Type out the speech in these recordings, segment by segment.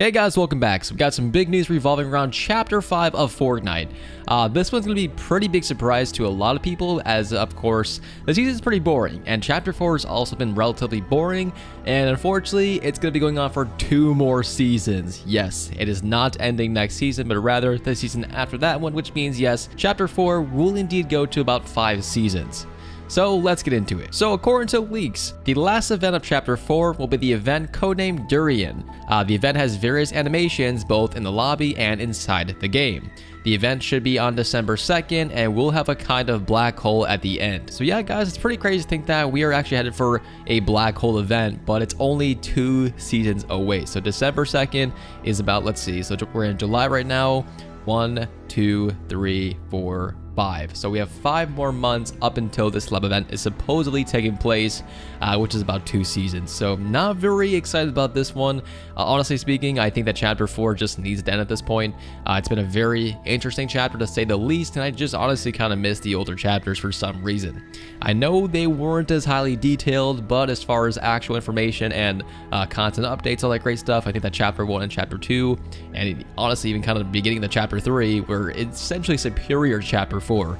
Hey guys, welcome back. So we got some big news revolving around Chapter 5 of Fortnite. This one's going to be a pretty big surprise to a lot of people, as of course, the season's pretty boring, and Chapter 4 has also been relatively boring, and unfortunately, it's going to be going on for 2 more seasons. Yes, it is not ending next season, but rather the season after that one, which means yes, Chapter 4 will indeed go to about 5 seasons. So let's get into it. So according to leaks, the last event of Chapter 4 will be the event codenamed Durian. The event has various animations both in the lobby and inside the game. The event should be on December 2nd and we'll have a kind of black hole at the end. So yeah guys, it's pretty crazy to think that we are actually headed for a black hole event, but it's only 2 seasons away. So December 2nd is about, let's see, so we're in July right now. 1, 2, 3, 4, 5. So we have 5 more months up until this lab event is supposedly taking place, which is about 2 seasons. So not very excited about this one. Honestly speaking, I think that Chapter 4 just needs to end at this point. It's been a very interesting chapter to say the least, and I just honestly kind of miss the older chapters for some reason. I know they weren't as highly detailed, but as far as actual information and content updates, all that great stuff, I think that Chapter 1 and Chapter 2, and honestly even kind of beginning of Chapter 3, were essentially superior to Chapter 4,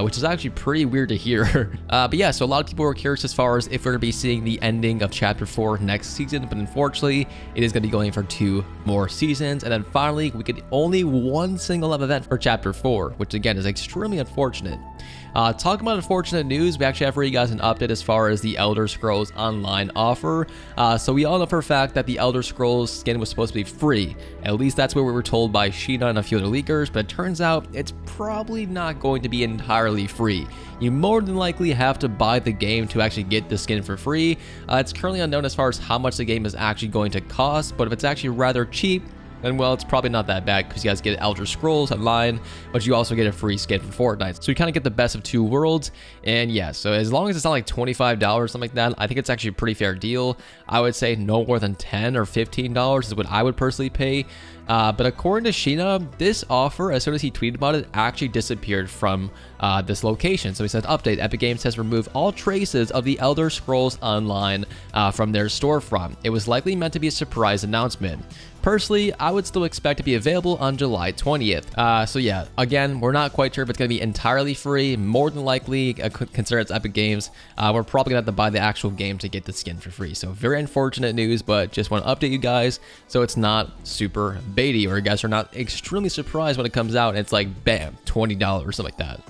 which is actually pretty weird to hear. But yeah, so a lot of people were curious as far as if we're going to be seeing the ending of Chapter 4 next season, but unfortunately, it is going to be going for 2 more seasons, and then finally, we get only one single event for Chapter 4, which again is extremely unfortunate. Talking about unfortunate news, we actually have for you guys an update as far as the Elder Scrolls Online offer. So we all know for a fact that the Elder Scrolls skin was supposed to be free. At least that's what we were told by Sheena and a few other leakers, but it turns out it's probably not going to be entirely free. You more than likely have to buy the game to actually get the skin for free. It's currently unknown as far as how much the game is actually going to cost, but if it's actually rather cheap, then well, it's probably not that bad because you guys get Elder Scrolls Online, but you also get a free skin for Fortnite. So you kind of get the best of 2 worlds. And yeah, so as long as it's not like $25 or something like that, I think it's actually a pretty fair deal. I would say no more than $10 or $15 is what I would personally pay. But according to Sheena, this offer, as soon as he tweeted about it, actually disappeared from this location. So he said, update, Epic Games has removed all traces of the Elder Scrolls Online from their storefront. It was likely meant to be a surprise announcement. Personally, I would still expect to be available on July 20th. So yeah, again, we're not quite sure if it's going to be entirely free. More than likely, consider it's Epic Games, we're probably going to have to buy the actual game to get the skin for free. So very unfortunate news, but just want to update you guys so it's not super baity, or you guys are not extremely surprised when it comes out and it's like, bam, $20 or something like that.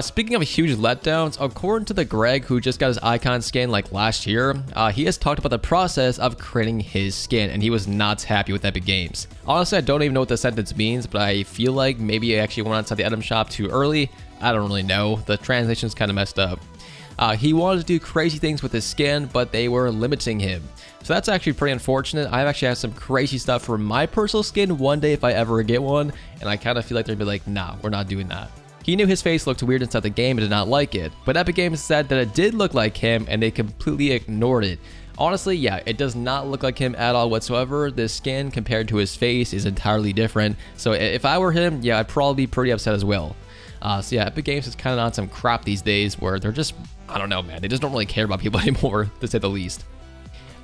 Speaking of huge letdowns, according to the Greg who just got his icon skin like last year, he has talked about the process of creating his skin and he was not happy with Epic Games. Honestly, I don't even know what the sentence means, but I feel like maybe I actually went outside the item shop too early. I don't really know. The translation's kind of messed up. He wanted to do crazy things with his skin, but they were limiting him. So that's actually pretty unfortunate. I've actually had some crazy stuff for my personal skin one day if I ever get one, and I kind of feel like they'd be like, nah, we're not doing that. He knew his face looked weird inside the game and did not like it, but Epic Games said that it did look like him and they completely ignored it. Honestly, yeah, it does not look like him at all whatsoever. This skin compared to his face is entirely different. So if I were him, yeah, I'd probably be pretty upset as well. So yeah, Epic Games is kind of on some crap these days where they're just, I don't know, man, they just don't really care about people anymore, to say the least.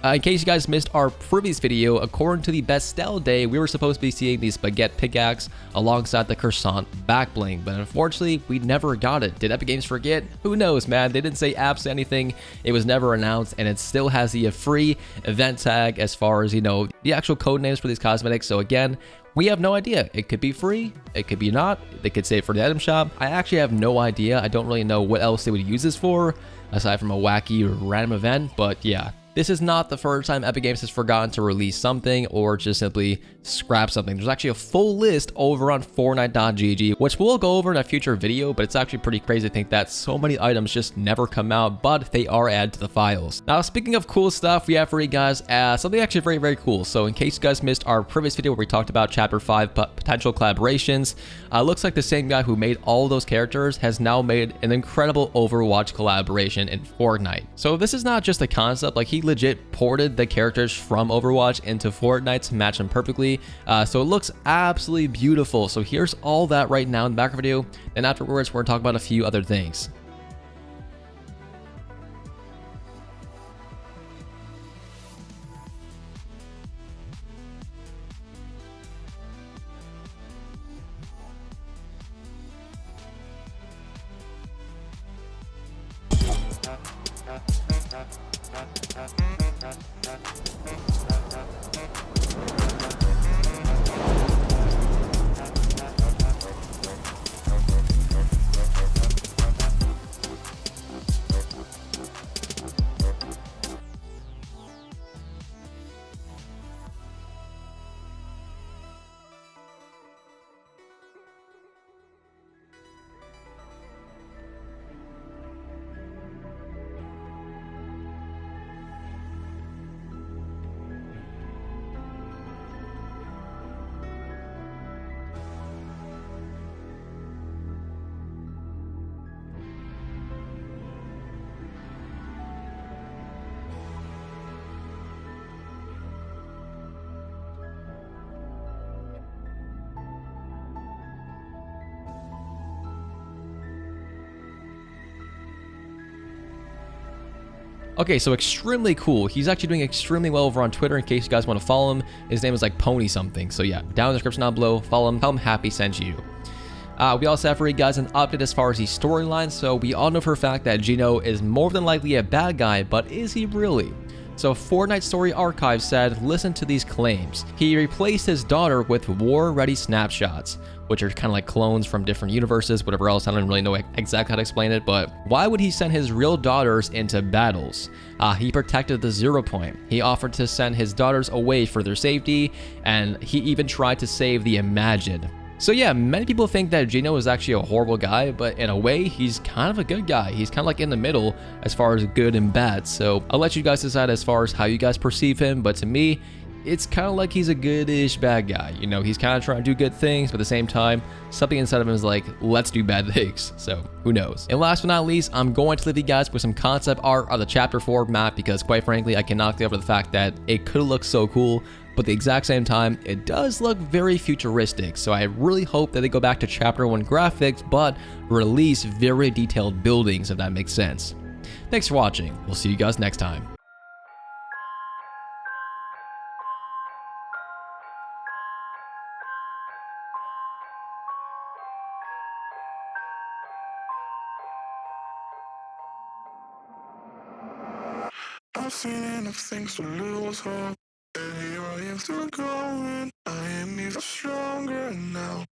In case you guys missed our previous video, according to the Bestel Day, we were supposed to be seeing the Spaghetti Pickaxe alongside the Croissant back bling, but unfortunately, we never got it. Did Epic Games forget? Who knows, man? They didn't say absolutely anything. It was never announced, and it still has the free event tag as far as, you know, the actual code names for these cosmetics. So again, we have no idea. It could be free, it could be not. They could say it for the item shop. I actually have no idea. I don't really know what else they would use this for, aside from a wacky or random event, but yeah. This is not the first time Epic Games has forgotten to release something or just simply scrap something. There's actually a full list over on Fortnite.gg, which we'll go over in a future video, but it's actually pretty crazy to think that so many items just never come out, but they are added to the files. Now, speaking of cool stuff, we have for you guys something actually very, very cool. So in case you guys missed our previous video where we talked about Chapter 5 potential collaborations, looks like the same guy who made all those characters has now made an incredible Overwatch collaboration in Fortnite. So this is not just a concept, like he legit ported the characters from Overwatch into Fortnite to match them perfectly. So it looks absolutely beautiful. So here's all that right now in the back of the video, and afterwards we're gonna talk about a few other things. Okay, so extremely cool. He's actually doing extremely well over on Twitter in case you guys want to follow him. His name is like Pony something. So yeah, down in the description down below, follow him, tell him Happy sent you. We also have for you guys an update as far as his storyline. So we all know for a fact that Gino is more than likely a bad guy, but is he really? So Fortnite Story Archive said, listen to these claims. He replaced his daughter with war-ready snapshots, which are kind of like clones from different universes, whatever else. I don't really know exactly how to explain it, but why would he send his real daughters into battles? He protected the 0 point. He offered to send his daughters away for their safety, and he even tried to save the Imagined. So yeah, many people think that Gino is actually a horrible guy, but in a way, he's kind of a good guy. He's kind of like in the middle as far as good and bad. So I'll let you guys decide as far as how you guys perceive him, but to me, it's kind of like he's a good-ish bad guy. You know, he's kind of trying to do good things, but at the same time, something inside of him is like, let's do bad things. So who knows? And last but not least, I'm going to leave you guys with some concept art of the Chapter 4 map because quite frankly, I cannot get over the fact that it could look so cool, but at the exact same time, it does look very futuristic. So I really hope that they go back to Chapter 1 graphics, but release very detailed buildings, if that makes sense. Thanks for watching. We'll see you guys next time. I've seen enough things to lose hope, and here I am still going. I am even stronger now.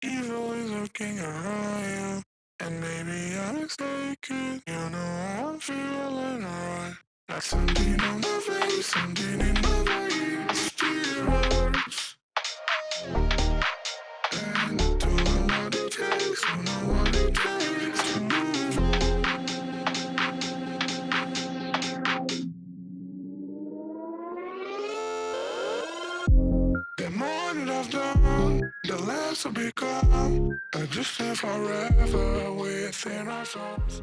Evil is looking around you, and maybe I'm mistaken. You know I'm feeling alright. Like something on my face, something in my veins still hurts. And I don't know what it takes, don't know what it takes to move on. The more that I've done, the less I've become. I just live forever within our souls.